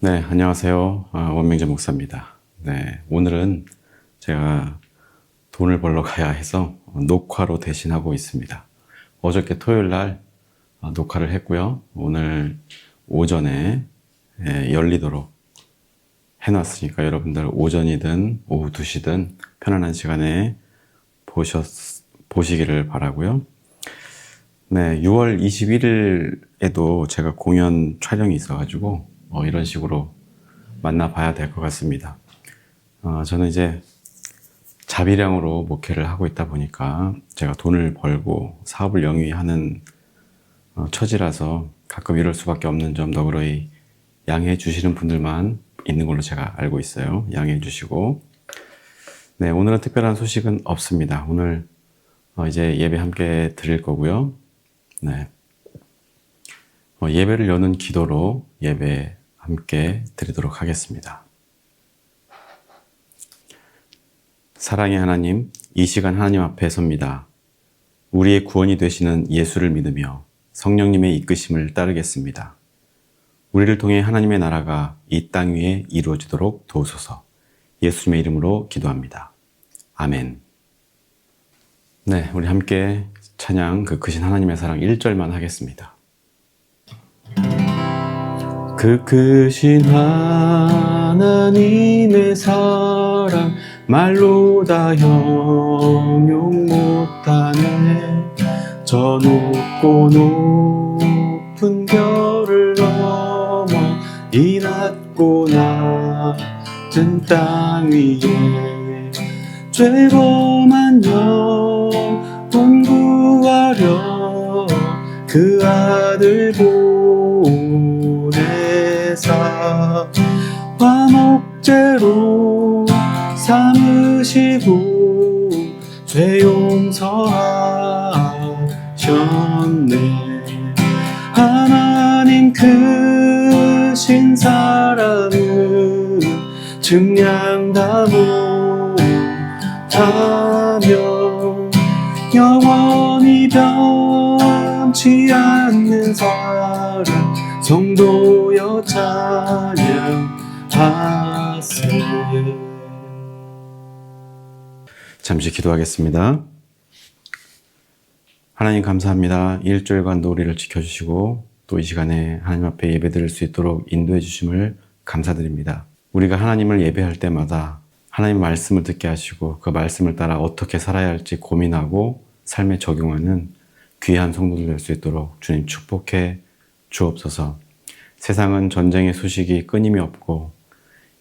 네, 안녕하세요. 원명재 목사입니다. 네, 오늘은 제가 돈을 벌러 가야 해서 녹화로 대신하고 있습니다. 어저께 토요일 날 녹화를 했고요. 오늘 오전에 열리도록 해놨으니까 여러분들 오전이든 오후 2시든 편안한 시간에 보시기를 바라고요. 네, 6월 21일에도 제가 공연 촬영이 있어가지고 이런 식으로 만나봐야 될 것 같습니다. 저는 이제 자비량으로 목회를 하고 있다 보니까 제가 돈을 벌고 사업을 영위하는 처지라서 가끔 이럴 수밖에 없는 점 너그러이 양해해 주시는 분들만 있는 걸로 제가 알고 있어요. 양해해 주시고. 네, 오늘은 특별한 소식은 없습니다. 오늘 이제 예배 함께 드릴 거고요. 네. 예배를 여는 기도로 예배 함께 드리도록 하겠습니다. 사랑의 하나님, 이 시간 하나님 앞에 섭니다. 우리의 구원이 되시는 예수를 믿으며 성령님의 이끄심을 따르겠습니다. 우리를 통해 하나님의 나라가 이 땅 위에 이루어지도록 도우소서. 예수님의 이름으로 기도합니다. 아멘. 네, 우리 함께 찬양 그 크신 하나님의 사랑 1절만 하겠습니다. 그 크신 하나님의 사랑 말로 다 형용 못하네. 저 높고 높은 별을 넘어 이 낮고 낮은 땅 위에 죄범한 영혼 구하려 그 아들 보내사 화목제로 삼으시고 죄 용서하셨네. 하나님 크신 사랑은 증량 다 못하며 영원히 변치 않는 사랑 성도여 찬양하세. 잠시 기도하겠습니다. 하나님 감사합니다. 일주일간도 우리를 지켜주시고 또 이 시간에 하나님 앞에 예배드릴 수 있도록 인도해 주심을 감사드립니다. 우리가 하나님을 예배할 때마다 하나님 말씀을 듣게 하시고 그 말씀을 따라 어떻게 살아야 할지 고민하고 삶에 적용하는 귀한 성도들 될 수 있도록 주님 축복해 주옵소서. 세상은 전쟁의 소식이 끊임이 없고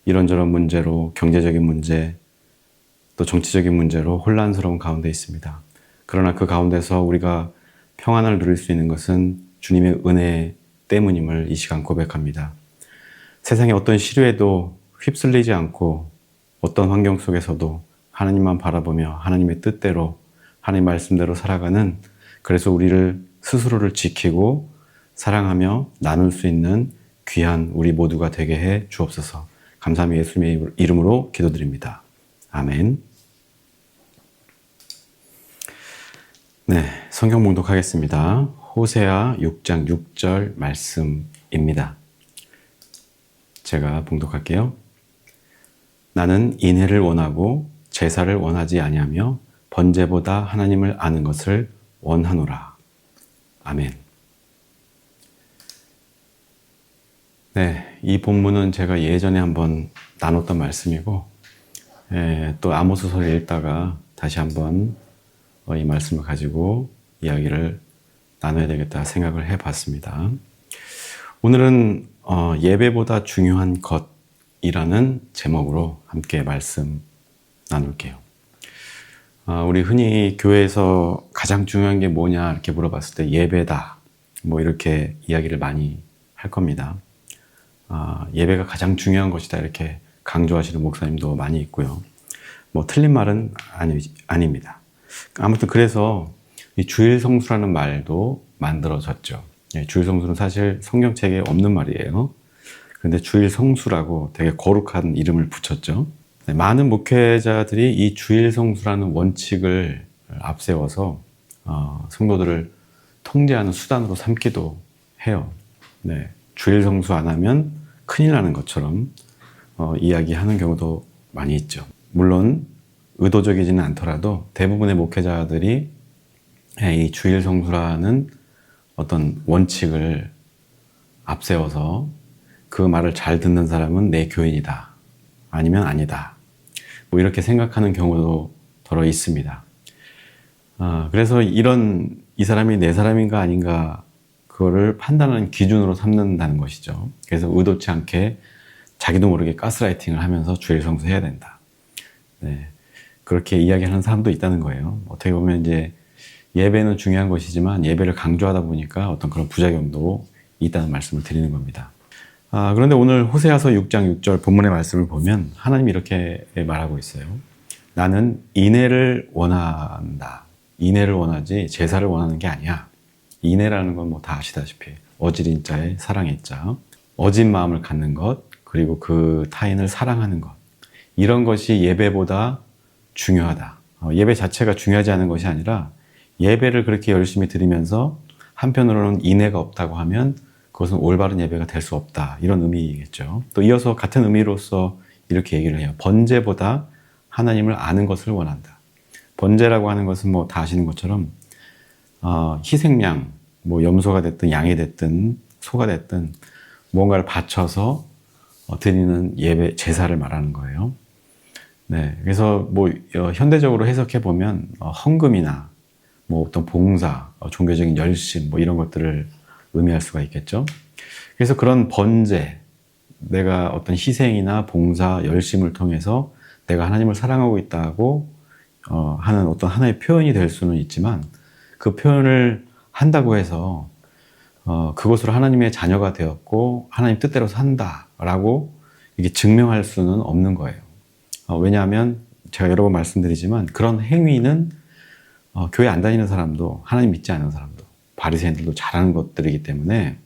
이런저런 문제로 경제적인 문제 또 정치적인 문제로 혼란스러운 가운데 있습니다. 그러나 그 가운데서 우리가 평안을 누릴 수 있는 것은 주님의 은혜 때문임을 이 시간 고백합니다. 세상의 어떤 시류에도 휩쓸리지 않고 어떤 환경 속에서도 하나님만 바라보며 하나님의 뜻대로 하나님 말씀대로 살아가는, 그래서 우리를 스스로를 지키고 사랑하며 나눌 수 있는 귀한 우리 모두가 되게 해 주옵소서. 감사함이 예수님의 이름으로 기도드립니다. 아멘. 네, 성경 봉독하겠습니다. 호세아 6장 6절 말씀입니다. 제가 봉독할게요. 나는 인애를 원하고 제사를 원하지 아니하며 번제보다 하나님을 아는 것을 원하노라. 아멘. 네, 이 본문은 제가 예전에 한번 나눴던 말씀이고 또 아모스서를 읽다가 다시 한번 이 말씀을 가지고 이야기를 나눠야 되겠다 생각을 해봤습니다. 오늘은 예배보다 중요한 것이라는 제목으로 함께 말씀 나눌게요. 우리 흔히 교회에서 가장 중요한 게 뭐냐 이렇게 물어봤을 때 예배다 뭐 이렇게 이야기를 많이 할 겁니다. 예배가 가장 중요한 것이다 이렇게 강조하시는 목사님도 많이 있고요. 뭐 틀린 말은 아닙니다. 아무튼 그래서 이 주일 성수라는 말도 만들어졌죠. 주일 성수는 사실 성경책에 없는 말이에요. 그런데 주일 성수라고 되게 거룩한 이름을 붙였죠. 많은 목회자들이 이 주일 성수라는 원칙을 앞세워서 성도들을 통제하는 수단으로 삼기도 해요. 네, 주일 성수 안 하면 큰일 나는 것처럼 이야기하는 경우도 많이 있죠. 물론 의도적이지는 않더라도 대부분의 목회자들이 이 주일 성수라는 어떤 원칙을 앞세워서 그 말을 잘 듣는 사람은 내 교인이다, 아니면 아니다, 뭐 이렇게 생각하는 경우도 더러 있습니다. 그래서 이 사람이 내 사람인가 아닌가 그거를 판단하는 기준으로 삼는다는 것이죠. 그래서 의도치 않게 자기도 모르게 가스라이팅을 하면서 주일 성수해야 된다. 네, 그렇게 이야기하는 사람도 있다는 거예요. 어떻게 보면 이제 예배는 중요한 것이지만 예배를 강조하다 보니까 어떤 그런 부작용도 있다는 말씀을 드리는 겁니다. 그런데 오늘 호세아서 6장 6절 본문의 말씀을 보면 하나님이 이렇게 말하고 있어요. 나는 인애를 원한다. 인애를 원하지 제사를 원하는 게 아니야. 인애라는 건 뭐 다 아시다시피 어지린 자의 사랑의 자, 어진 마음을 갖는 것, 그리고 그 타인을 사랑하는 것, 이런 것이 예배보다 중요하다. 예배 자체가 중요하지 않은 것이 아니라 예배를 그렇게 열심히 드리면서 한편으로는 인애가 없다고 하면 그것은 올바른 예배가 될 수 없다, 이런 의미겠죠. 또 이어서 같은 의미로서 이렇게 얘기를 해요. 번제보다 하나님을 아는 것을 원한다. 번제라고 하는 것은 뭐 다 아시는 것처럼 희생양, 뭐 염소가 됐든 양이 됐든 소가 됐든 무언가를 바쳐서 드리는 예배, 제사를 말하는 거예요. 네, 그래서 뭐 현대적으로 해석해 보면 헌금이나 뭐 어떤 봉사, 종교적인 열심, 뭐 이런 것들을 의미할 수가 있겠죠. 그래서 그런 번제, 내가 어떤 희생이나 봉사, 열심을 통해서 내가 하나님을 사랑하고 있다고 하는 어떤 하나의 표현이 될 수는 있지만, 그 표현을 한다고 해서 그것으로 하나님의 자녀가 되었고 하나님 뜻대로 산다라고 이게 증명할 수는 없는 거예요. 왜냐하면 제가 여러 번 말씀드리지만 그런 행위는 교회 안 다니는 사람도, 하나님 믿지 않는 사람도, 바리새인들도 잘하는 것들이기 때문에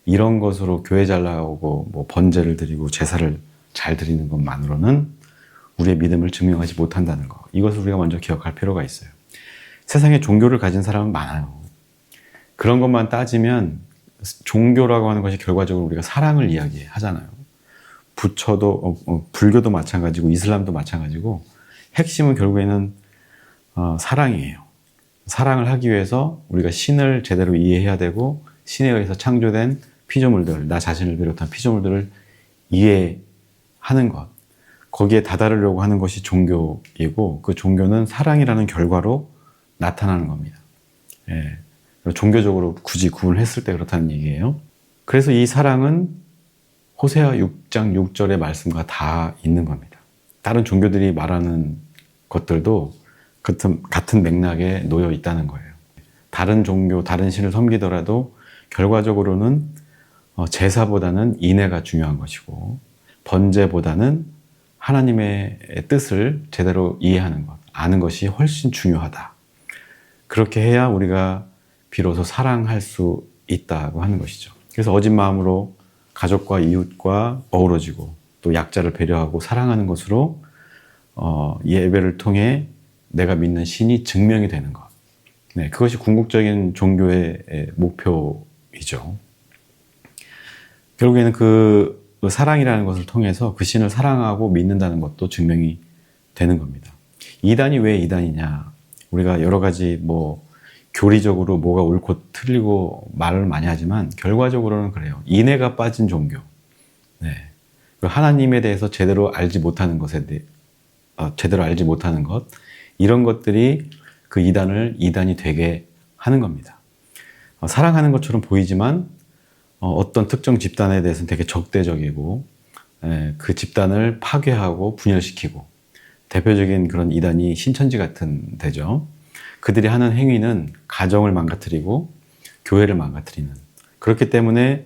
이런 것으로 교회 잘 나오고 뭐 번제를 드리고 제사를 잘 드리는 것만으로는 우리의 믿음을 증명하지 못한다는 거, 이것을 우리가 먼저 기억할 필요가 있어요. 세상에 종교를 가진 사람은 많아요. 그런 것만 따지면 종교라고 하는 것이 결과적으로 우리가 사랑을 이야기하잖아요. 부처도 불교도 마찬가지고 이슬람도 마찬가지고 핵심은 결국에는 사랑이에요. 사랑을 하기 위해서 우리가 신을 제대로 이해해야 되고 신에 의해서 창조된 피조물들, 나 자신을 비롯한 피조물들을 이해하는 것, 거기에 다다르려고 하는 것이 종교이고, 그 종교는 사랑이라는 결과로 나타나는 겁니다. 예. 종교적으로 굳이 구분을 했을 때 그렇다는 얘기예요. 그래서 이 사랑은 호세아 6장 6절의 말씀과 다 있는 겁니다. 다른 종교들이 말하는 것들도 같은 맥락에 놓여 있다는 거예요. 다른 종교, 다른 신을 섬기더라도 결과적으로는 제사보다는 인애가 중요한 것이고, 번제보다는 하나님의 뜻을 제대로 이해하는 것, 아는 것이 훨씬 중요하다. 그렇게 해야 우리가 비로소 사랑할 수 있다고 하는 것이죠. 그래서 어진 마음으로 가족과 이웃과 어우러지고 또 약자를 배려하고 사랑하는 것으로 예배를 통해 내가 믿는 신이 증명이 되는 것. 네, 그것이 궁극적인 종교의 목표이죠. 결국에는 그 사랑이라는 것을 통해서 그 신을 사랑하고 믿는다는 것도 증명이 되는 겁니다. 이단이 왜 이단이냐? 우리가 여러 가지 뭐 교리적으로 뭐가 옳고 틀리고 말을 많이 하지만 결과적으로는 그래요. 인애가 빠진 종교. 네. 하나님에 대해서 제대로 알지 못하는 것에 대해 제대로 알지 못하는 것, 이런 것들이 그 이단이 되게 하는 겁니다. 사랑하는 것처럼 보이지만 어떤 특정 집단에 대해서는 되게 적대적이고, 그 집단을 파괴하고 분열시키고, 대표적인 그런 이단이 신천지 같은 데죠. 그들이 하는 행위는 가정을 망가뜨리고 교회를 망가뜨리는, 그렇기 때문에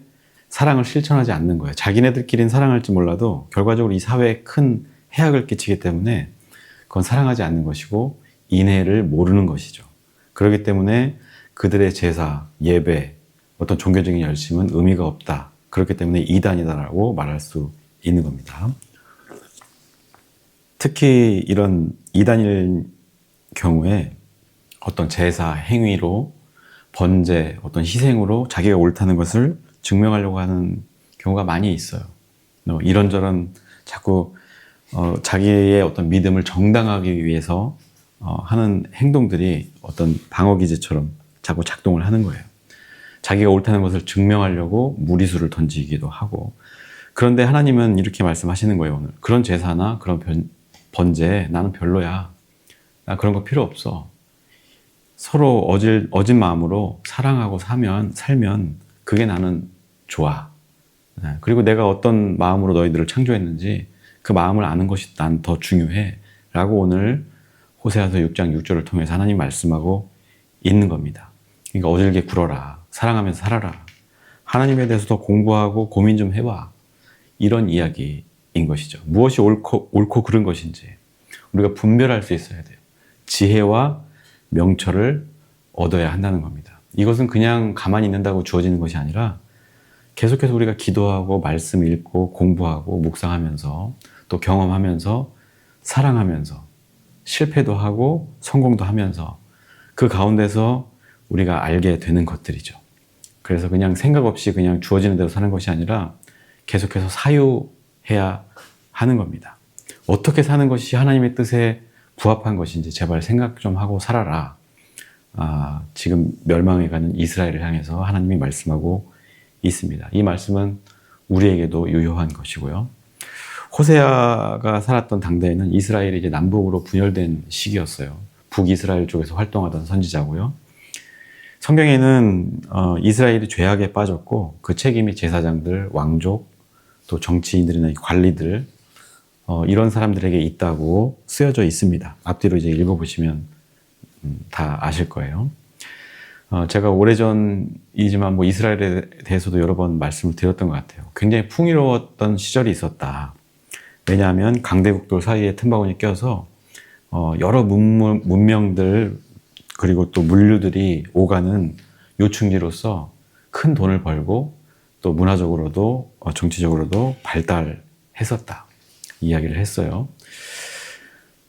사랑을 실천하지 않는 거예요. 자기네들끼리는 사랑할지 몰라도 결과적으로 이 사회에 큰 해악을 끼치기 때문에 그건 사랑하지 않는 것이고 인애를 모르는 것이죠. 그렇기 때문에 그들의 제사, 예배, 어떤 종교적인 열심은 의미가 없다. 그렇기 때문에 이단이다라고 말할 수 있는 겁니다. 특히 이런 이단일 경우에 어떤 제사, 행위로, 번제, 어떤 희생으로 자기가 옳다는 것을 증명하려고 하는 경우가 많이 있어요. 이런저런 자꾸 자기의 어떤 믿음을 정당하기 위해서 하는 행동들이 어떤 방어 기제처럼 자꾸 작동을 하는 거예요. 자기가 옳다는 것을 증명하려고 무리수를 던지기도 하고. 그런데 하나님은 이렇게 말씀하시는 거예요, 오늘. 그런 제사나 그런 번제 나는 별로야. 나 그런 거 필요 없어. 서로 어진 마음으로 사랑하고 살면 그게 나는 좋아. 그리고 내가 어떤 마음으로 너희들을 창조했는지 그 마음을 아는 것이 난 더 중요해. 라고 오늘 호세아서 6장 6절을 통해서 하나님 말씀하고 있는 겁니다. 그러니까 어질게 굴어라. 사랑하면서 살아라. 하나님에 대해서 더 공부하고 고민 좀 해봐. 이런 이야기인 것이죠. 무엇이 옳고 그른 것인지 우리가 분별할 수 있어야 돼요. 지혜와 명철을 얻어야 한다는 겁니다. 이것은 그냥 가만히 있는다고 주어지는 것이 아니라 계속해서 우리가 기도하고 말씀 읽고 공부하고 묵상하면서 또 경험하면서 사랑하면서 실패도 하고 성공도 하면서 그 가운데서 우리가 알게 되는 것들이죠. 그래서 그냥 생각 없이 그냥 주어지는 대로 사는 것이 아니라 계속해서 사유해야 하는 겁니다. 어떻게 사는 것이 하나님의 뜻에 부합한 것인지 제발 생각 좀 하고 살아라. 지금 멸망해가는 이스라엘을 향해서 하나님이 말씀하고 있습니다. 이 말씀은 우리에게도 유효한 것이고요. 호세아가 살았던 당대에는 이스라엘이 이제 남북으로 분열된 시기였어요. 북이스라엘 쪽에서 활동하던 선지자고요. 성경에는 이스라엘이 죄악에 빠졌고 그 책임이 제사장들, 왕족, 또 정치인들이나 관리들 이런 사람들에게 있다고 쓰여져 있습니다. 앞뒤로 이제 읽어보시면 다 아실 거예요. 제가 오래전이지만 뭐 이스라엘에 대해서도 여러 번 말씀을 드렸던 것 같아요. 굉장히 풍요로웠던 시절이 있었다. 왜냐하면 강대국들 사이에 틈바구니 껴서 여러 문명들 그리고 또 물류들이 오가는 요충지로서 큰 돈을 벌고 또 문화적으로도 정치적으로도 발달했었다. 이야기를 했어요.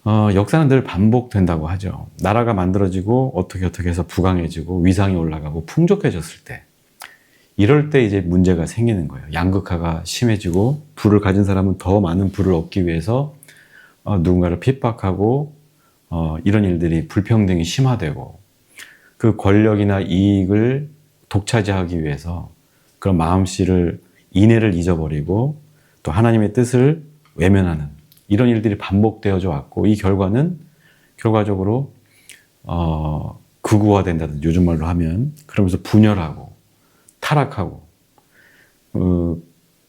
역사는 늘 반복된다고 하죠. 나라가 만들어지고 어떻게 해서 부강해지고 위상이 올라가고 풍족해졌을 때 이럴 때 이제 문제가 생기는 거예요. 양극화가 심해지고 부를 가진 사람은 더 많은 부를 얻기 위해서 누군가를 핍박하고 이런 일들이 불평등이 심화되고 그 권력이나 이익을 독차지하기 위해서 그런 마음씨를 인애를 잊어버리고 또 하나님의 뜻을 외면하는 이런 일들이 반복되어져 왔고 이 결과는 결과적으로 극우화된다든지 요즘 말로 하면 그러면서 분열하고 타락하고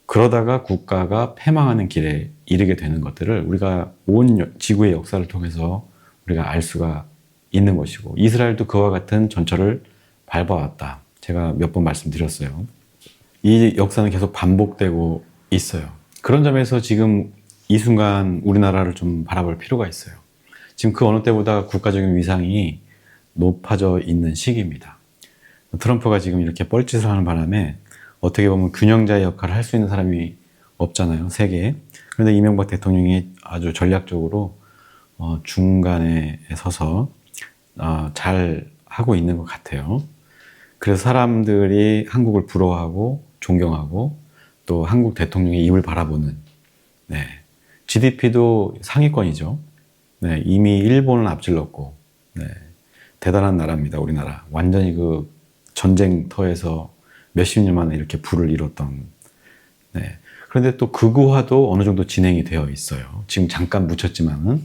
그러다가 국가가 패망하는 길에 이르게 되는 것들을 우리가 온 지구의 역사를 통해서 우리가 알 수가 있는 것이고 이스라엘도 그와 같은 전철을 밟아왔다. 제가 몇 번 말씀드렸어요. 이 역사는 계속 반복되고 있어요. 그런 점에서 지금 이 순간 우리나라를 좀 바라볼 필요가 있어요. 지금 그 어느 때보다 국가적인 위상이 높아져 있는 시기입니다. 트럼프가 지금 이렇게 뻘짓을 하는 바람에 어떻게 보면 균형자의 역할을 할 수 있는 사람이 없잖아요, 세계에. 그런데 이명박 대통령이 아주 전략적으로 중간에 서서 잘 하고 있는 것 같아요. 그래서 사람들이 한국을 부러워하고 존경하고 또 한국 대통령의 입을 바라보는 GDP도 상위권이죠. 이미 일본은 앞질렀고 대단한 나라입니다, 우리나라. 완전히 그 전쟁터에서 몇십 년 만에 이렇게 부를 이뤘던. 그런데 또 극우화도 어느 정도 진행이 되어 있어요. 지금 잠깐 묻혔지만은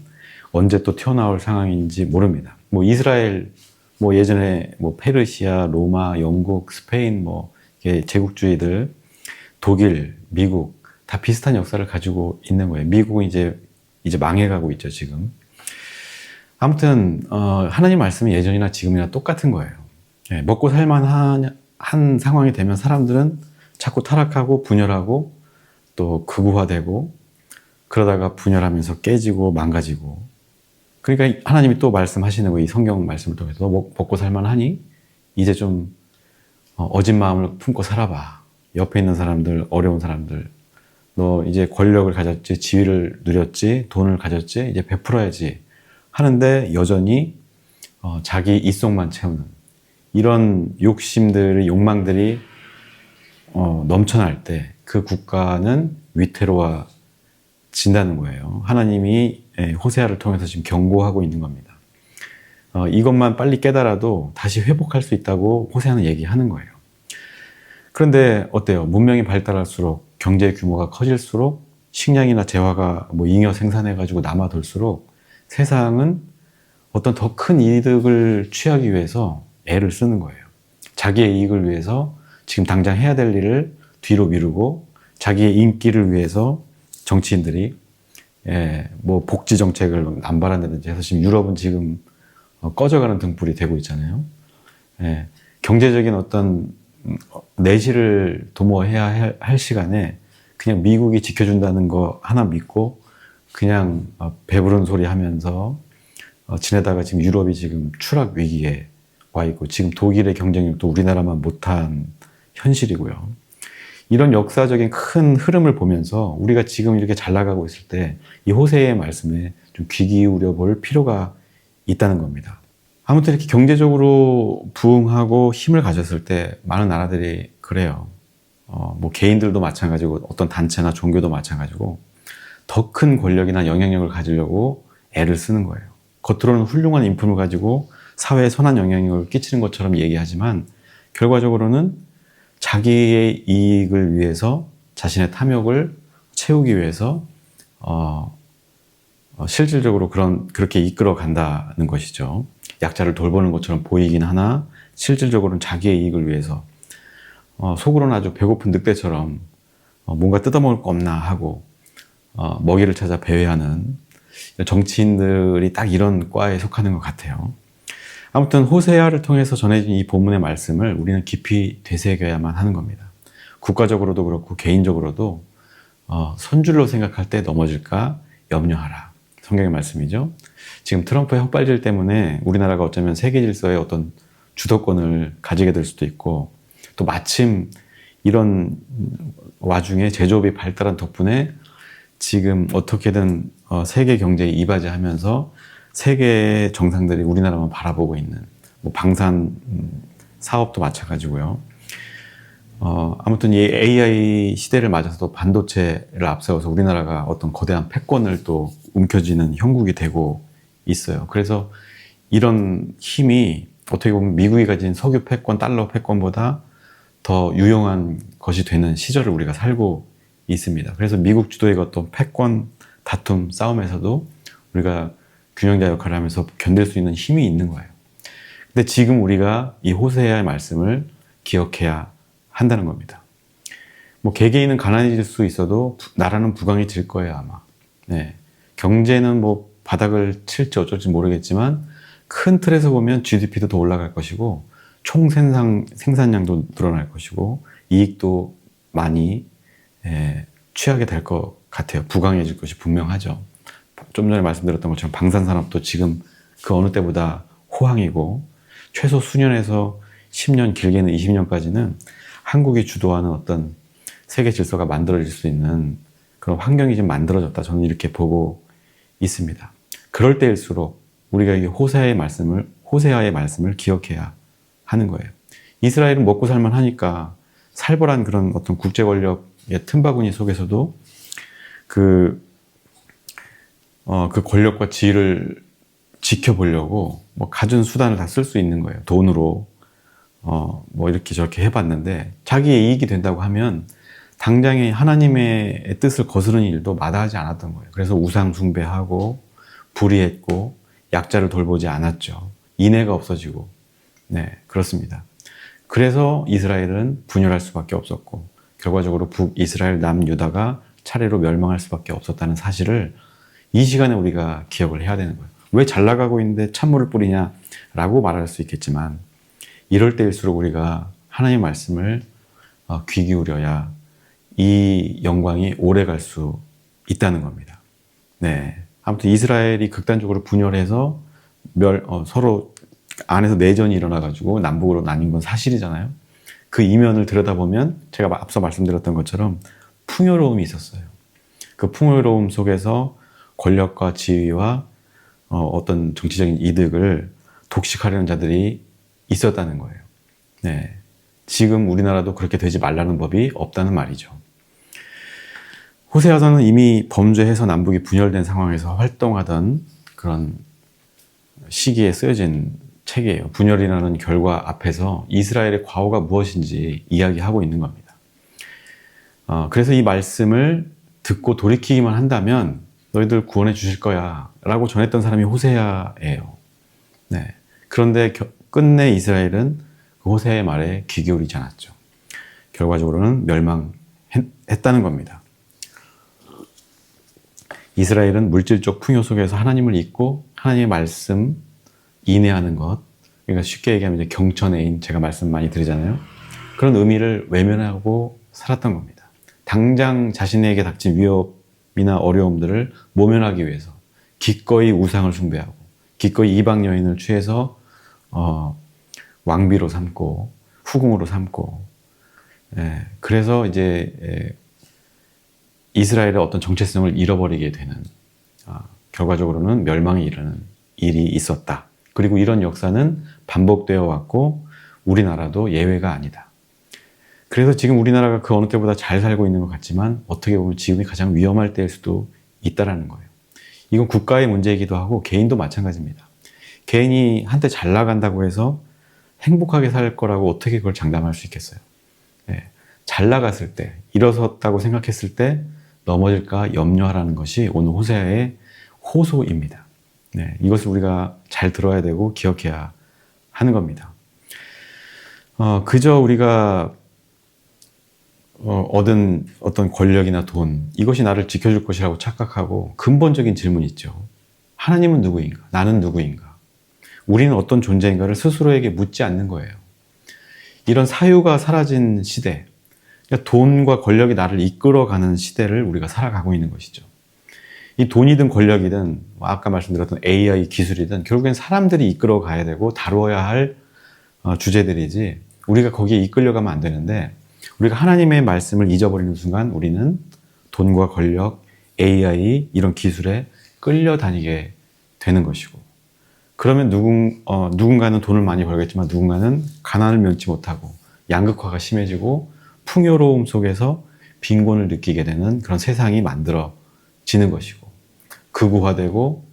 언제 또 튀어나올 상황인지 모릅니다. 뭐 이스라엘, 뭐 예전에 뭐 페르시아, 로마, 영국, 스페인 뭐 제국주의들, 독일, 미국 다 비슷한 역사를 가지고 있는 거예요. 미국은 이제 망해가고 있죠, 지금. 아무튼 하나님 말씀은 예전이나 지금이나 똑같은 거예요. 먹고 살만한 상황이 되면 사람들은 자꾸 타락하고 분열하고 또 극우화되고 그러다가 분열하면서 깨지고 망가지고. 그러니까 하나님이 또 말씀하시는 거예요. 이 성경 말씀을 통해서 너 먹고 살만하니? 이제 좀 어진 마음을 품고 살아봐. 옆에 있는 사람들, 어려운 사람들. 너 이제 권력을 가졌지, 지위를 누렸지, 돈을 가졌지, 이제 베풀어야지 하는데 여전히 자기 이속만 채우는 이런 욕심들이, 욕망들이 넘쳐날 때 그 국가는 위태로워진다는 거예요. 하나님이 호세아를 통해서 지금 경고하고 있는 겁니다. 이것만 빨리 깨달아도 다시 회복할 수 있다고 호세아는 얘기하는 거예요. 그런데 어때요? 문명이 발달할수록 경제 규모가 커질수록 식량이나 재화가 잉여 생산해가지고 남아돌수록 세상은 어떤 더 큰 이득을 취하기 위해서 애를 쓰는 거예요. 자기의 이익을 위해서 지금 당장 해야 될 일을 뒤로 미루고 자기의 인기를 위해서 정치인들이 복지 정책을 남발한다든지 해서 지금 유럽은 지금 꺼져가는 등불이 되고 있잖아요. 경제적인 어떤 내실을 도모해야 할 시간에 그냥 미국이 지켜준다는 거 하나 믿고 그냥 배부른 소리 하면서 지내다가 지금 유럽이 지금 추락 위기에 와 있고 지금 독일의 경쟁력도 우리나라만 못한 현실이고요. 이런 역사적인 큰 흐름을 보면서 우리가 지금 이렇게 잘 나가고 있을 때 이 호세의 말씀에 좀 귀 기울여 볼 필요가 있다는 겁니다. 아무튼 이렇게 경제적으로 부흥하고 힘을 가졌을 때 많은 나라들이 그래요. 개인들도 마찬가지고 어떤 단체나 종교도 마찬가지고 더 큰 권력이나 영향력을 가지려고 애를 쓰는 거예요. 겉으로는 훌륭한 인품을 가지고 사회에 선한 영향력을 끼치는 것처럼 얘기하지만 결과적으로는 자기의 이익을 위해서 자신의 탐욕을 채우기 위해서 실질적으로 그렇게 이끌어 간다는 것이죠. 약자를 돌보는 것처럼 보이긴 하나 실질적으로는 자기의 이익을 위해서 속으로는 아주 배고픈 늑대처럼 뭔가 뜯어먹을 거 없나 하고 먹이를 찾아 배회하는 정치인들이 딱 이런 과에 속하는 것 같아요. 아무튼 호세아를 통해서 전해진 이 본문의 말씀을 우리는 깊이 되새겨야만 하는 겁니다. 국가적으로도 그렇고 개인적으로도 선줄로 생각할 때 넘어질까 염려하라. 성경의 말씀이죠. 지금 트럼프의 헛발질 때문에 우리나라가 어쩌면 세계 질서의 어떤 주도권을 가지게 될 수도 있고 또 마침 이런 와중에 제조업이 발달한 덕분에 지금 어떻게든 세계 경제에 이바지하면서 세계 정상들이 우리나라만 바라보고 있는 방산 사업도 마찬가지고요. 아무튼 이 AI 시대를 맞아서도 반도체를 앞세워서 우리나라가 어떤 거대한 패권을 또 움켜쥐는 형국이 되고 있어요. 그래서 이런 힘이 어떻게 보면 미국이 가진 석유 패권, 달러 패권보다 더 유용한 것이 되는 시절을 우리가 살고 있습니다. 그래서 미국 주도의 어떤 패권 다툼 싸움에서도 우리가 균형자 역할을 하면서 견딜 수 있는 힘이 있는 거예요. 근데 지금 우리가 이 호세아의 말씀을 기억해야 한다는 겁니다. 개개인은 가난해질 수 있어도 나라는 부강해질 거예요, 아마. 경제는 바닥을 칠지 어쩔지 모르겠지만 큰 틀에서 보면 GDP도 더 올라갈 것이고 총 생산량도 늘어날 것이고 이익도 많이 취하게 될 것 같아요. 부강해질 것이 분명하죠. 좀 전에 말씀드렸던 것처럼 방산산업도 지금 그 어느 때보다 호황이고 최소 수년에서 10년 길게는 20년까지는 한국이 주도하는 어떤 세계 질서가 만들어질 수 있는 그런 환경이 좀 만들어졌다. 저는 이렇게 보고 있습니다. 그럴 때일수록 우리가 이 호세아의 말씀을 기억해야 하는 거예요. 이스라엘은 먹고 살만 하니까 살벌한 그런 어떤 국제 권력의 틈바구니 속에서도 그 권력과 지위를 지켜보려고 갖은 수단을 다 쓸 수 있는 거예요. 돈으로 이렇게 저렇게 해봤는데 자기의 이익이 된다고 하면 당장에 하나님의 뜻을 거스르는 일도 마다하지 않았던 거예요. 그래서 우상 숭배하고 불의했고 약자를 돌보지 않았죠. 인애가 없어지고 그렇습니다. 그래서 이스라엘은 분열할 수밖에 없었고 결과적으로 북이스라엘 남유다가 차례로 멸망할 수밖에 없었다는 사실을 이 시간에 우리가 기억을 해야 되는 거예요. 왜 잘 나가고 있는데 찬물을 뿌리냐라고 말할 수 있겠지만 이럴 때일수록 우리가 하나님의 말씀을 귀 기울여야 이 영광이 오래 갈 수 있다는 겁니다. 아무튼 이스라엘이 극단적으로 분열해서 서로 안에서 내전이 일어나가지고 남북으로 나뉜 건 사실이잖아요. 그 이면을 들여다보면 제가 앞서 말씀드렸던 것처럼 풍요로움이 있었어요. 그 풍요로움 속에서 권력과 지위와 어떤 정치적인 이득을 독식하려는 자들이 있었다는 거예요. 지금 우리나라도 그렇게 되지 말라는 법이 없다는 말이죠. 호세아서는 이미 범죄해서 남북이 분열된 상황에서 활동하던 그런 시기에 쓰여진 책이에요. 분열이라는 결과 앞에서 이스라엘의 과오가 무엇인지 이야기하고 있는 겁니다. 그래서 이 말씀을 듣고 돌이키기만 한다면 너희들 구원해 주실 거야 라고 전했던 사람이 호세아예요. 네. 그런데 끝내 이스라엘은 그 호세아의 말에 귀 기울이지 않았죠. 결과적으로는 멸망했다는 겁니다. 이스라엘은 물질적 풍요 속에서 하나님을 잊고 하나님의 말씀 인내하는 것, 그러니까 쉽게 얘기하면 이제 경천애인, 제가 말씀 많이 드리잖아요. 그런 의미를 외면하고 살았던 겁니다. 당장 자신에게 닥친 위협이나 어려움들을 모면하기 위해서 기꺼이 우상을 숭배하고 기꺼이 이방 여인을 취해서 왕비로 삼고 후궁으로 삼고, 그래서 이제 이스라엘의 어떤 정체성을 잃어버리게 되는, 결과적으로는 멸망에 이르는 일이 있었다. 그리고 이런 역사는 반복되어 왔고 우리나라도 예외가 아니다. 그래서 지금 우리나라가 그 어느 때보다 잘 살고 있는 것 같지만 어떻게 보면 지금이 가장 위험할 때일 수도 있다는 거예요. 이건 국가의 문제이기도 하고 개인도 마찬가지입니다. 개인이 한때 잘 나간다고 해서 행복하게 살 거라고 어떻게 그걸 장담할 수 있겠어요? 잘 나갔을 때, 일어섰다고 생각했을 때 넘어질까 염려하라는 것이 오늘 호세아의 호소입니다. 이것을 우리가 잘 들어야 되고 기억해야 하는 겁니다. 그저 우리가 얻은 어떤 권력이나 돈, 이것이 나를 지켜줄 것이라고 착각하고 근본적인 질문이 있죠. 하나님은 누구인가? 나는 누구인가? 우리는 어떤 존재인가를 스스로에게 묻지 않는 거예요. 이런 사유가 사라진 시대, 그러니까 돈과 권력이 나를 이끌어가는 시대를 우리가 살아가고 있는 것이죠. 이 돈이든 권력이든 아까 말씀드렸던 AI 기술이든 결국엔 사람들이 이끌어 가야 되고 다루어야 할 주제들이지 우리가 거기에 이끌려가면 안 되는데, 우리가 하나님의 말씀을 잊어버리는 순간 우리는 돈과 권력, AI 이런 기술에 끌려다니게 되는 것이고, 그러면 누군가는 돈을 많이 벌겠지만 누군가는 가난을 면치 못하고 양극화가 심해지고 풍요로움 속에서 빈곤을 느끼게 되는 그런 세상이 만들어지는 것이고, 극우화되고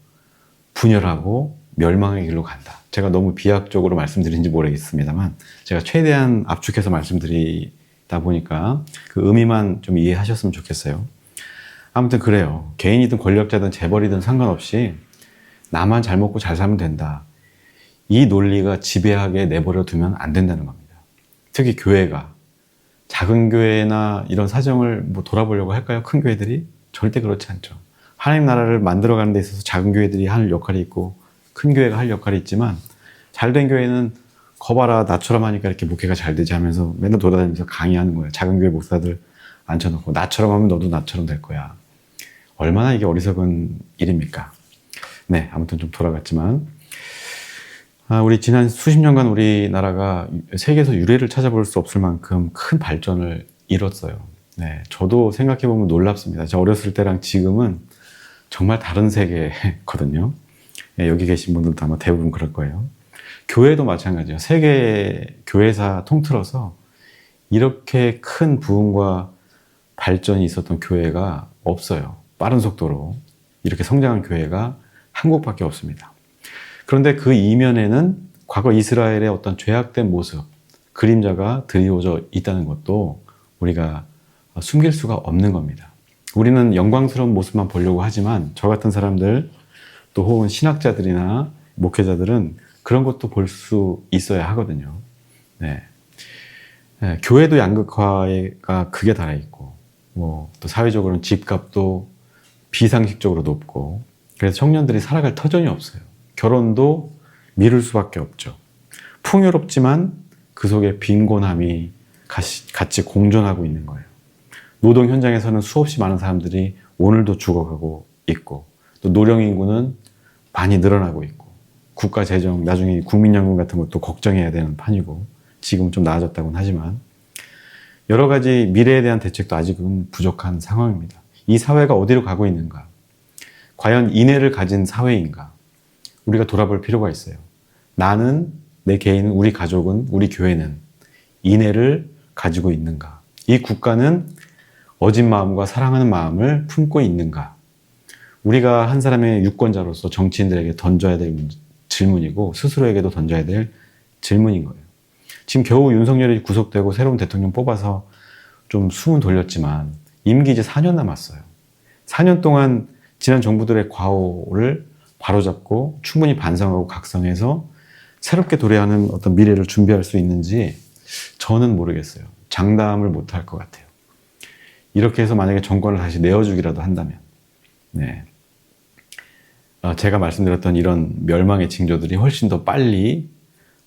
분열하고 멸망의 길로 간다. 제가 너무 비약적으로 말씀드린지 모르겠습니다만 제가 최대한 압축해서 말씀드리다 보니까 그 의미만 좀 이해하셨으면 좋겠어요. 아무튼 그래요. 개인이든 권력자든 재벌이든 상관없이 나만 잘 먹고 잘 살면 된다. 이 논리가 지배하게 내버려 두면 안 된다는 겁니다. 특히 교회가, 작은 교회나 이런 사정을 돌아보려고 할까요? 큰 교회들이? 절대 그렇지 않죠. 하나님 나라를 만들어가는 데 있어서 작은 교회들이 할 역할이 있고 큰 교회가 할 역할이 있지만, 잘된 교회는 거봐라 나처럼 하니까 이렇게 목회가 잘 되지 하면서 맨날 돌아다니면서 강의하는 거예요. 작은 교회 목사들 앉혀놓고 나처럼 하면 너도 나처럼 될 거야. 얼마나 이게 어리석은 일입니까? 아무튼 좀 돌아갔지만, 우리 지난 수십 년간 우리나라가 세계에서 유례를 찾아볼 수 없을 만큼 큰 발전을 이뤘어요. 저도 생각해보면 놀랍습니다. 저 어렸을 때랑 지금은 정말 다른 세계거든요. 여기 계신 분들도 아마 대부분 그럴 거예요. 교회도 마찬가지예요. 세계 교회사 통틀어서 이렇게 큰 부흥과 발전이 있었던 교회가 없어요. 빠른 속도로 이렇게 성장한 교회가 한국밖에 없습니다. 그런데 그 이면에는 과거 이스라엘의 어떤 죄악된 모습, 그림자가 드리워져 있다는 것도 우리가 숨길 수가 없는 겁니다. 우리는 영광스러운 모습만 보려고 하지만 저 같은 사람들, 또 혹은 신학자들이나 목회자들은 그런 것도 볼 수 있어야 하거든요. 교회도 양극화가 극에 달해 있고, 또 사회적으로는 집값도 비상식적으로 높고, 그래서 청년들이 살아갈 터전이 없어요. 결혼도 미룰 수밖에 없죠. 풍요롭지만 그 속에 빈곤함이 같이 공존하고 있는 거예요. 노동 현장에서는 수없이 많은 사람들이 오늘도 죽어가고 있고, 또 노령 인구는 많이 늘어나고 있고, 국가 재정, 나중에 국민연금 같은 것도 걱정해야 되는 판이고, 지금은 좀 나아졌다고는 하지만 여러 가지 미래에 대한 대책도 아직은 부족한 상황입니다. 이 사회가 어디로 가고 있는가? 과연 인애를 가진 사회인가? 우리가 돌아볼 필요가 있어요. 나는, 내 개인은, 우리 가족은, 우리 교회는 인애를 가지고 있는가? 이 국가는 어진 마음과 사랑하는 마음을 품고 있는가? 우리가 한 사람의 유권자로서 정치인들에게 던져야 될 질문이고 스스로에게도 던져야 될 질문인 거예요. 지금 겨우 윤석열이 구속되고 새로운 대통령 뽑아서 좀 숨은 돌렸지만 임기 이제 4년 남았어요. 4년 동안 지난 정부들의 과오를 바로잡고 충분히 반성하고 각성해서 새롭게 도래하는 어떤 미래를 준비할 수 있는지 저는 모르겠어요. 장담을 못할 것 같아요. 이렇게 해서 만약에 정권을 다시 내어주기라도 한다면, 네. 제가 말씀드렸던 이런 멸망의 징조들이 훨씬 더 빨리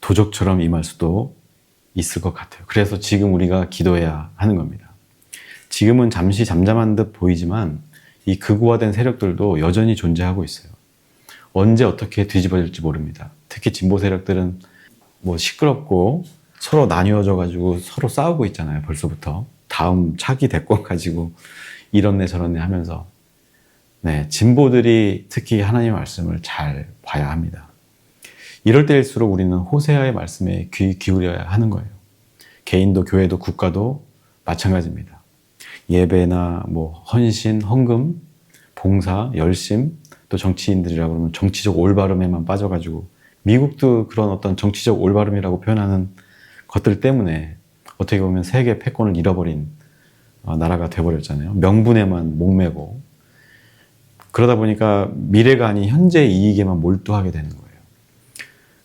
도적처럼 임할 수도 있을 것 같아요. 그래서 지금 우리가 기도해야 하는 겁니다. 지금은 잠시 잠잠한 듯 보이지만 이 극우화된 세력들도 여전히 존재하고 있어요. 언제 어떻게 뒤집어질지 모릅니다. 특히 진보 세력들은 뭐 시끄럽고 서로 나뉘어져 가지고 서로 싸우고 있잖아요. 벌써부터 다음 차기 대권 가지고 이런 애 저런 애 하면서, 네, 진보들이 특히 하나님의 말씀을 잘 봐야 합니다. 이럴 때일수록 우리는 호세아의 말씀에 귀 기울여야 하는 거예요. 개인도 교회도 국가도 마찬가지입니다. 예배나 뭐 헌신, 헌금, 봉사, 열심, 또 정치인들이라고 그러면 정치적 올바름에만 빠져가지고 미국도 그런 어떤 정치적 올바름이라고 표현하는 것들 때문에 어떻게 보면 세계 패권을 잃어버린 나라가 돼버렸잖아요. 명분에만 목매고 그러다 보니까 미래가 아닌 현재 이익에만 몰두하게 되는 거예요.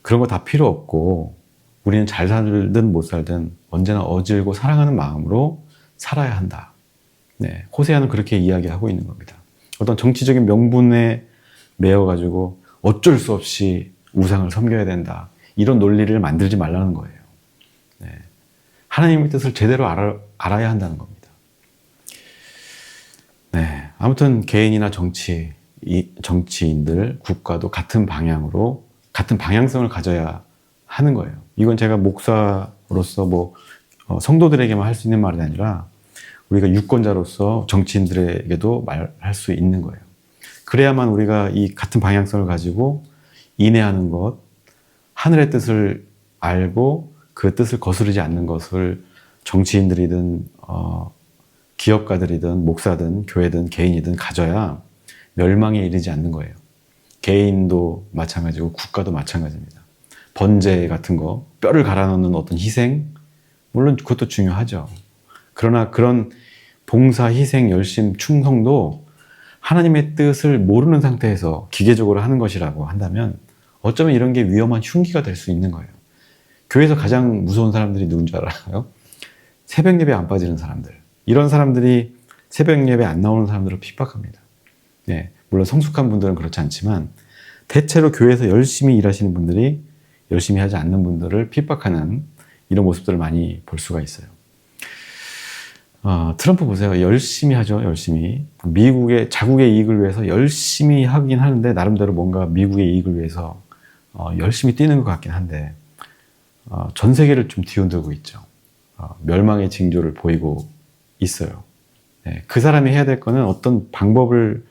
그런 거 다 필요 없고 우리는 잘 살든 못 살든 언제나 어질고 사랑하는 마음으로 살아야 한다. 네, 호세아는 그렇게 이야기하고 있는 겁니다. 어떤 정치적인 명분에 매여가지고 어쩔 수 없이 우상을 섬겨야 된다. 이런 논리를 만들지 말라는 거예요. 네, 하나님의 뜻을 제대로 알아야 한다는 겁니다. 네, 아무튼 개인이나 정치인들, 국가도 같은 방향으로 같은 방향성을 가져야 하는 거예요. 이건 제가 목사로서 성도들에게만 할 수 있는 말이 아니라 우리가 유권자로서 정치인들에게도 말할 수 있는 거예요. 그래야만 우리가 이 같은 방향성을 가지고 인내하는 것, 하늘의 뜻을 알고 그 뜻을 거스르지 않는 것을 정치인들이든 기업가들이든 목사든 교회든 개인이든 가져야 멸망에 이르지 않는 거예요. 개인도 마찬가지고 국가도 마찬가지입니다. 번제 같은 거, 뼈를 갈아넣는 어떤 희생, 물론 그것도 중요하죠. 그러나 그런 봉사, 희생, 열심, 충성도 하나님의 뜻을 모르는 상태에서 기계적으로 하는 것이라고 한다면 어쩌면 이런 게 위험한 흉기가 될 수 있는 거예요. 교회에서 가장 무서운 사람들이 누군 줄 알아요? 새벽 예배 안 빠지는 사람들. 이런 사람들이 새벽 예배 안 나오는 사람들을 핍박합니다. 네, 물론 성숙한 분들은 그렇지 않지만 대체로 교회에서 열심히 일하시는 분들이 열심히 하지 않는 분들을 핍박하는 이런 모습들을 많이 볼 수가 있어요. 트럼프 보세요. 열심히 하죠. 열심히. 미국의 자국의 이익을 위해서 열심히 하긴 하는데 나름대로 뭔가 미국의 이익을 위해서 열심히 뛰는 것 같긴 한데 전 세계를 좀 뒤흔들고 있죠. 멸망의 징조를 보이고 있어요. 네, 그 사람이 해야 될 거는 어떤 방법을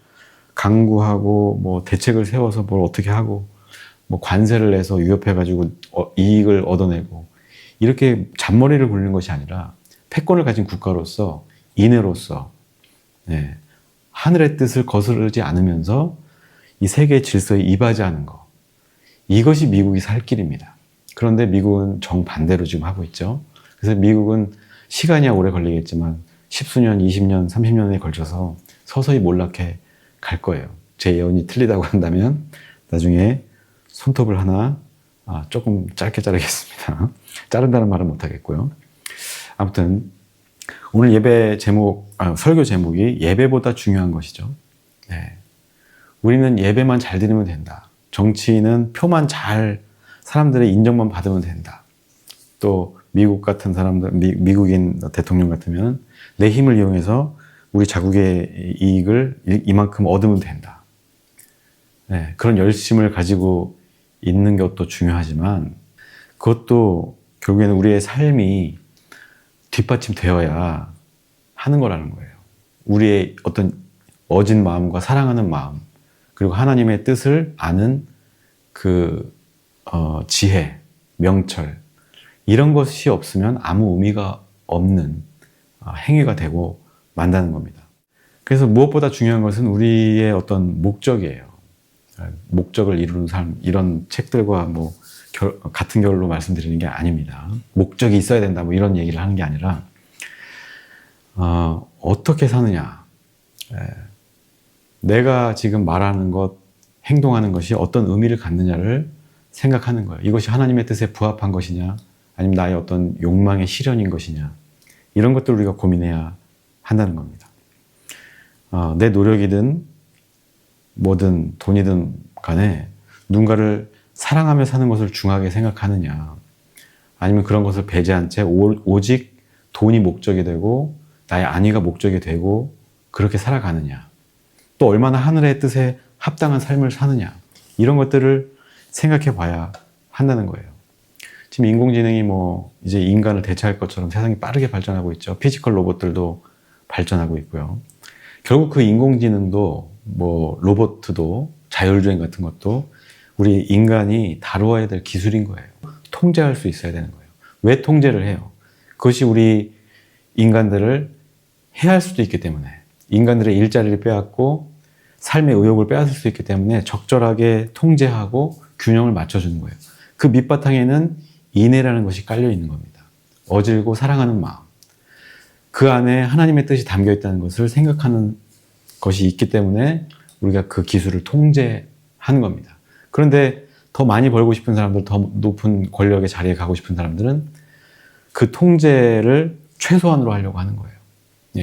강구하고 뭐 대책을 세워서 뭘 어떻게 하고 뭐 관세를 내서 위협해가지고 이익을 얻어내고 이렇게 잔머리를 굴리는 것이 아니라 패권을 가진 국가로서 인애로서, 네, 하늘의 뜻을 거스르지 않으면서 이 세계의 질서에 이바지하는 것, 이것이 미국이 살 길입니다. 그런데 미국은 정반대로 지금 하고 있죠. 그래서 미국은 시간이 오래 걸리겠지만 10수년, 20년, 30년에 걸쳐서 서서히 몰락해 갈 거예요. 제 예언이 틀리다고 한다면 나중에 손톱을 하나 조금 짧게 자르겠습니다. 자른다는 말은 못하겠고요. 아무튼 오늘 예배 제목, 설교 제목이 예배보다 중요한 것이죠. 네. 우리는 예배만 잘 드리면 된다. 정치인은 표만 잘 사람들의 인정만 받으면 된다. 또 미국 같은 사람들, 미국인 대통령 같으면 내 힘을 이용해서 우리 자국의 이익을 이만큼 얻으면 된다. 네. 그런 열심을 가지고 있는 것도 중요하지만 그것도 결국에는 우리의 삶이 뒷받침되어야 하는 거라는 거예요. 우리의 어떤 어진 마음과 사랑하는 마음, 그리고 하나님의 뜻을 아는 그 지혜, 명철, 이런 것이 없으면 아무 의미가 없는 행위가 되고 만다는 겁니다. 그래서 무엇보다 중요한 것은 우리의 어떤 목적이에요. 목적을 이루는 삶, 이런 책들과 뭐 같은 결로 말씀드리는 게 아닙니다. 목적이 있어야 된다, 뭐 이런 얘기를 하는 게 아니라 어떻게 사느냐, 내가 지금 말하는 것, 행동하는 것이 어떤 의미를 갖느냐를 생각하는 거예요. 이것이 하나님의 뜻에 부합한 것이냐, 아니면 나의 어떤 욕망의 실현인 것이냐, 이런 것들을 우리가 고민해야 한다는 겁니다. 내 노력이든 뭐든 돈이든 간에 누군가를 사랑하며 사는 것을 중하게 생각하느냐, 아니면 그런 것을 배제한 채 오직 돈이 목적이 되고 나의 안위가 목적이 되고 그렇게 살아가느냐, 또 얼마나 하늘의 뜻에 합당한 삶을 사느냐, 이런 것들을 생각해 봐야 한다는 거예요. 지금 인공지능이 뭐 이제 인간을 대체할 것처럼 세상이 빠르게 발전하고 있죠. 피지컬 로봇들도 발전하고 있고요. 결국 그 인공지능도 뭐 로봇도 자율주행 같은 것도 우리 인간이 다루어야 될 기술인 거예요. 통제할 수 있어야 되는 거예요. 왜 통제를 해요? 그것이 우리 인간들을 해할 수도 있기 때문에, 인간들의 일자리를 빼앗고 삶의 의욕을 빼앗을 수 있기 때문에 적절하게 통제하고 균형을 맞춰주는 거예요. 그 밑바탕에는 인애라는 것이 깔려 있는 겁니다. 어질고 사랑하는 마음. 그 안에 하나님의 뜻이 담겨 있다는 것을 생각하는 것이 있기 때문에 우리가 그 기술을 통제하는 겁니다. 그런데 더 많이 벌고 싶은 사람들, 더 높은 권력의 자리에 가고 싶은 사람들은 그 통제를 최소한으로 하려고 하는 거예요.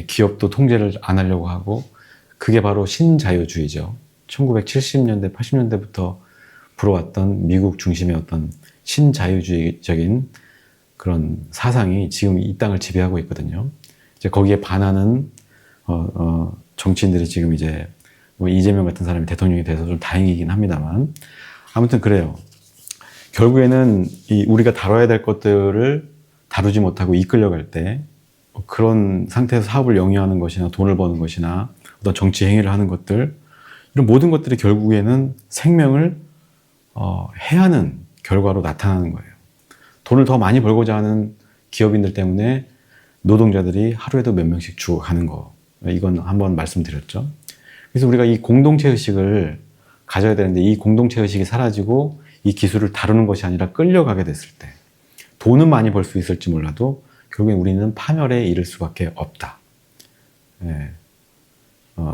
기업도 통제를 안 하려고 하고, 그게 바로 신자유주의죠. 1970년대, 80년대부터 불어왔던 미국 중심의 어떤 신자유주의적인 그런 사상이 지금 이 땅을 지배하고 있거든요. 이제 거기에 반하는 정치인들이 지금 이제 뭐 이재명 같은 사람이 대통령이 돼서 좀 다행이긴 합니다만, 아무튼 그래요. 결국에는 우리가 다뤄야 될 것들을 다루지 못하고 이끌려갈 때, 그런 상태에서 사업을 영위하는 것이나 돈을 버는 것이나 어떤 정치 행위를 하는 것들, 이런 모든 것들이 결국에는 생명을 해하는 결과로 나타나는 거예요. 돈을 더 많이 벌고자 하는 기업인들 때문에 노동자들이 하루에도 몇 명씩 죽어가는 거, 이건 한번 말씀드렸죠. 그래서 우리가 이 공동체 의식을 가져야 되는데, 이 공동체 의식이 사라지고 이 기술을 다루는 것이 아니라 끌려가게 됐을 때, 돈은 많이 벌 수 있을지 몰라도 결국엔 우리는 파멸에 이를 수밖에 없다.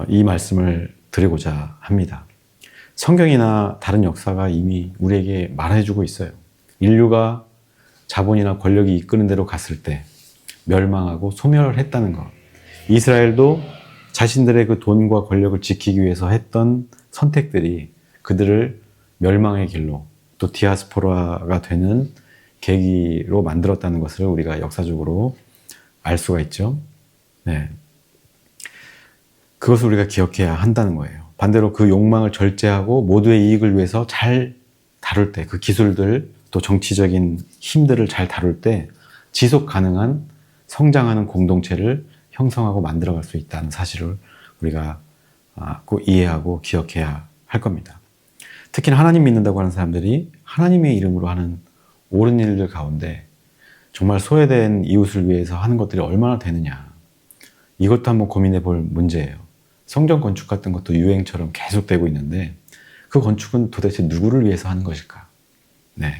이 말씀을 드리고자 합니다. 성경이나 다른 역사가 이미 우리에게 말해주고 있어요. 인류가 자본이나 권력이 이끄는 대로 갔을 때 멸망하고 소멸을 했다는 것. 이스라엘도 자신들의 그 돈과 권력을 지키기 위해서 했던 선택들이 그들을 멸망의 길로, 또 디아스포라가 되는 계기로 만들었다는 것을 우리가 역사적으로 알 수가 있죠. 네. 그것을 우리가 기억해야 한다는 거예요. 반대로 그 욕망을 절제하고 모두의 이익을 위해서 잘 다룰 때, 그 기술들, 또 정치적인 힘들을 잘 다룰 때 지속 가능한 성장하는 공동체를 형성하고 만들어갈 수 있다는 사실을 우리가 꼭 이해하고 기억해야 할 겁니다. 특히나 하나님 믿는다고 하는 사람들이 하나님의 이름으로 하는 옳은 일들 가운데 정말 소외된 이웃을 위해서 하는 것들이 얼마나 되느냐, 이것도 한번 고민해 볼 문제예요. 성전 건축 같은 것도 유행처럼 계속되고 있는데 그 건축은 도대체 누구를 위해서 하는 것일까? 네.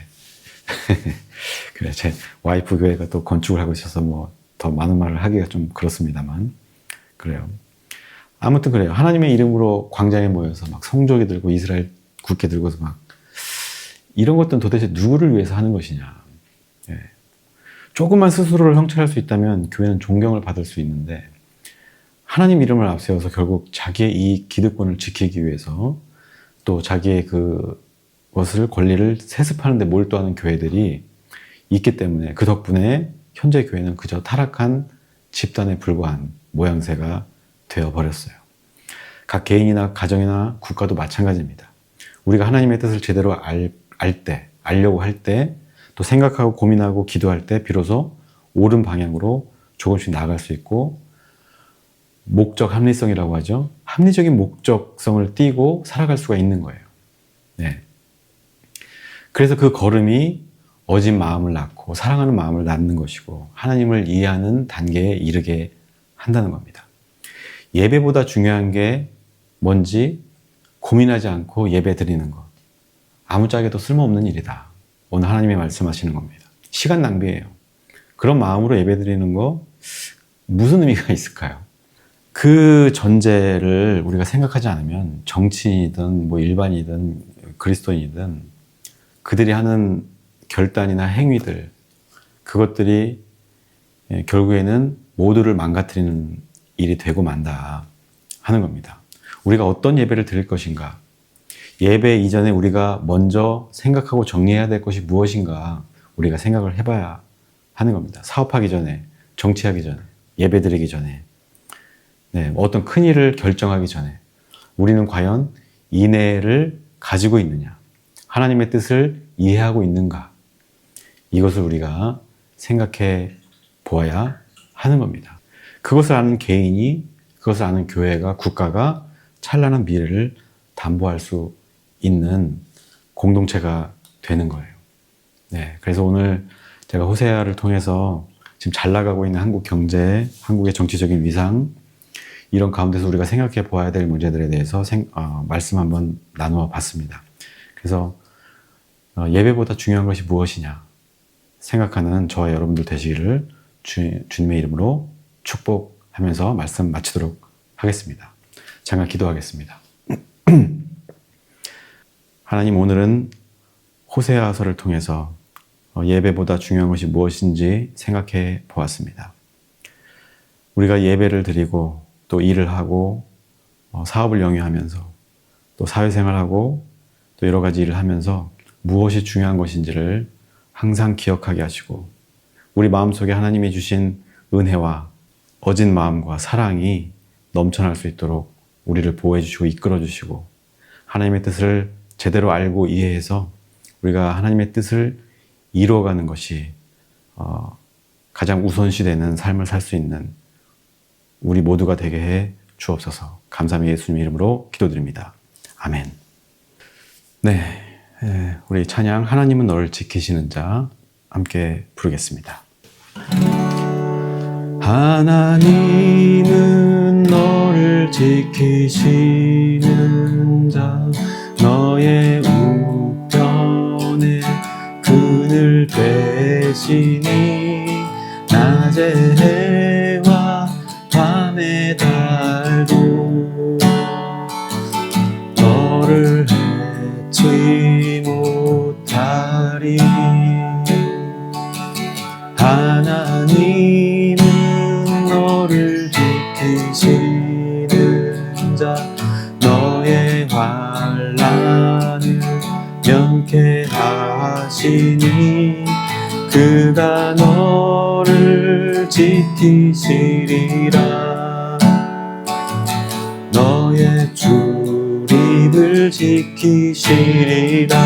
그래, 제 와이프 교회가 또 건축을 하고 있어서 뭐 더 많은 말을 하기가 좀 그렇습니다만, 그래요. 아무튼 그래요. 하나님의 이름으로 광장에 모여서 막 성조기 들고 이스라엘 국회 들고서 막, 이런 것들은 도대체 누구를 위해서 하는 것이냐. 예. 조금만 스스로를 성찰할 수 있다면 교회는 존경을 받을 수 있는데, 하나님 이름을 앞세워서 결국 자기의 이 기득권을 지키기 위해서 또 자기의 그것을, 권리를 세습하는 데 몰두하는 교회들이 있기 때문에, 그 덕분에 현재 교회는 그저 타락한 집단에 불과한 모양새가 되어버렸어요. 각 개인이나 가정이나 국가도 마찬가지입니다. 우리가 하나님의 뜻을 제대로 알려고 할 때, 또 생각하고 고민하고 기도할 때 비로소 옳은 방향으로 조금씩 나아갈 수 있고, 목적 합리성이라고 하죠. 합리적인 목적성을 띠고 살아갈 수가 있는 거예요. 네. 그래서 그 걸음이 어진 마음을 낳고 사랑하는 마음을 낳는 것이고, 하나님을 이해하는 단계에 이르게 한다는 겁니다. 예배보다 중요한 게 뭔지 고민하지 않고 예배 드리는 것. 아무짝에도 쓸모없는 일이다. 오늘 하나님이 말씀하시는 겁니다. 시간 낭비예요. 그런 마음으로 예배 드리는 거 무슨 의미가 있을까요? 그 전제를 우리가 생각하지 않으면 정치인이든 뭐 일반이든 그리스도인이든 그들이 하는 결단이나 행위들, 그것들이 결국에는 모두를 망가뜨리는 일이 되고 만다 하는 겁니다. 우리가 어떤 예배를 드릴 것인가? 예배 이전에 우리가 먼저 생각하고 정리해야 될 것이 무엇인가 우리가 생각을 해봐야 하는 겁니다. 사업하기 전에, 정치하기 전에, 예배 드리기 전에, 어떤 큰 일을 결정하기 전에 우리는 과연 인애를 가지고 있느냐? 하나님의 뜻을 이해하고 있는가? 이것을 우리가 생각해 보아야 하는 겁니다. 그것을 아는 개인이, 그것을 아는 교회가, 국가가 찬란한 미래를 담보할 수 있는 공동체가 되는 거예요. 그래서 오늘 제가 호세아를 통해서 지금 잘 나가고 있는 한국 경제, 한국의 정치적인 위상, 이런 가운데서 우리가 생각해 보아야 될 문제들에 대해서 말씀 한번 나누어 봤습니다. 그래서 예배보다 중요한 것이 무엇이냐 생각하는 저와 여러분들 되시기를 주님의 이름으로 축복하면서 말씀 마치도록 하겠습니다. 잠깐 기도하겠습니다. 하나님, 오늘은 호세아서를 통해서 예배보다 중요한 것이 무엇인지 생각해 보았습니다. 우리가 예배를 드리고 또 일을 하고 사업을 영위하면서 또 사회생활하고 또 여러 가지 일을 하면서 무엇이 중요한 것인지를 항상 기억하게 하시고 우리 마음속에 하나님이 주신 은혜와 어진 마음과 사랑이 넘쳐날 수 있도록 우리를 보호해 주시고 이끌어 주시고 하나님의 뜻을 제대로 알고 이해해서 우리가 하나님의 뜻을 이루어가는 것이 가장 우선시되는 삶을 살 수 있는 우리 모두가 되게 해 주옵소서. 감사함이 예수님 이름으로 기도드립니다. 아멘. 우리 찬양 하나님은 너를 지키시는 자 함께 부르겠습니다. 하나님은 너를 지키시는 자 너의 우편에 그늘 되시니 낮에 해와 밤에 달도 너를 해치 못하리. 하나님은 너를 지키시는 자 너의 환난을 면케하시니 그가 너를 지키시리라. 너의 출입을 지키시리라.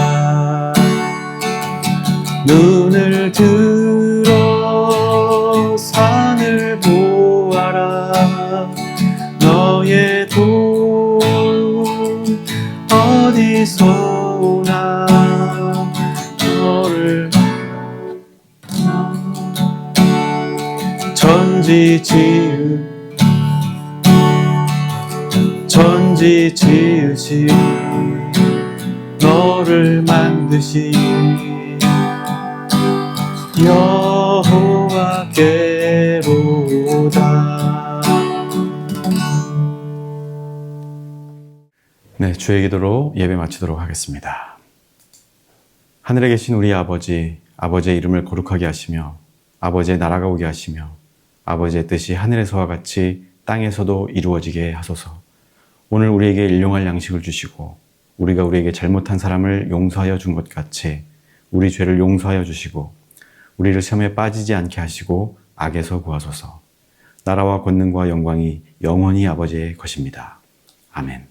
눈을 들어 산을 보아라. 너의 도움 어디서 오나. 너를 천지 지으시 너를 만드시 여호와께로다. 주의 기도로 예배 마치도록 하겠습니다. 하늘에 계신 우리 아버지, 아버지의 이름을 거룩하게 하시며 아버지의 나라가 오게 하시며 아버지의 뜻이 하늘에서와 같이 땅에서도 이루어지게 하소서. 오늘 우리에게 일용할 양식을 주시고 우리가 우리에게 잘못한 사람을 용서하여 준 것 같이 우리 죄를 용서하여 주시고 우리를 시험에 빠지지 않게 하시고 악에서 구하소서. 나라와 권능과 영광이 영원히 아버지의 것입니다. 아멘.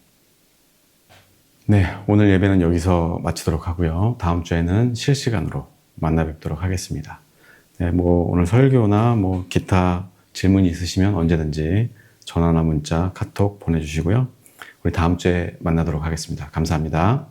오늘 예배는 여기서 마치도록 하고요. 다음 주에는 실시간으로 만나 뵙도록 하겠습니다. 오늘 설교나 기타 질문이 있으시면 언제든지 전화나 문자, 카톡 보내주시고요. 우리 다음 주에 만나도록 하겠습니다. 감사합니다.